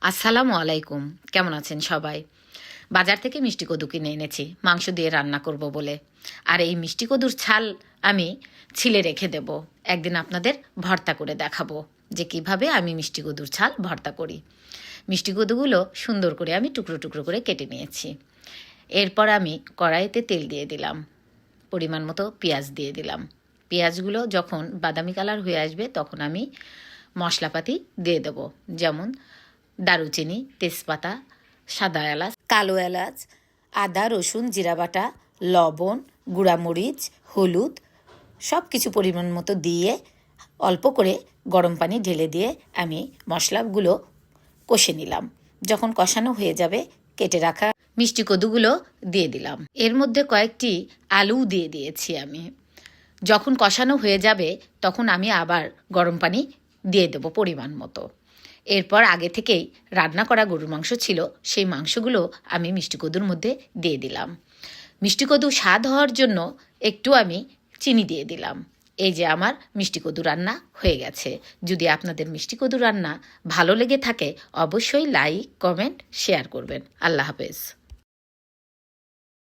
আসসালামু আলাইকুম। কেমন আছেন সবাই? বাজার থেকে মিষ্টি কদু কিনে এনেছি মাংস দিয়ে রান্না করব বলে। আর এই মিষ্টি কদুর ছাল আমি ছিলে রেখে দেব। একদিন আপনাদের ভর্তা করে দেখাবো যে কিভাবে আমি মিষ্টি কদুর ছাল ভর্তা করি। মিষ্টি কদুগুলো সুন্দর করে আমি টুকরো টুকরো করে কেটে নিয়েছি। এরপর আমি কড়াইতে তেল দিয়ে দিলাম, পরিমাণ মতো পেঁয়াজ দিয়ে দিলাম। পেঁয়াজগুলো যখন বাদামি কালার হয়ে আসবে তখন আমি মশলাপাতি দিয়ে দেব, যেমন দারুচিনি, তেজপাতা, সাদা এলাচ, কালো এলাচ, আদা, রসুন, জিরা বাটা, লবণ, গুঁড়ামরিচ, হলুদ সব কিছু পরিমাণ মতো দিয়ে অল্প করে গরম পানি ঢেলে দিয়ে আমি মশলাগুলো কষে নিলাম। যখন কষানো হয়ে যাবে কেটে রাখা মিষ্টি কদুগুলো দিয়ে দিলাম। এর মধ্যে কয়েকটি আলু দিয়ে দিয়েছি আমি। যখন কষানো হয়ে যাবে তখন আমি আবার গরম পানি দিয়ে দেবো পরিমাণ মতো। এরপর আগে থেকেই রান্না করা গরুর মাংস ছিল, সেই মাংসগুলো আমি মিষ্টি কদুর মধ্যে দিয়ে দিলাম। মিষ্টি কদু স্বাদ হওয়ার জন্য একটু আমি চিনি দিয়ে দিলাম। এই যে আমার মিষ্টি কদু রান্না হয়ে গেছে। যদি আপনাদের মিষ্টি কদু রান্না ভালো লেগে থাকে অবশ্যই লাইক, কমেন্ট, শেয়ার করবেন। আল্লাহ হাফেজ।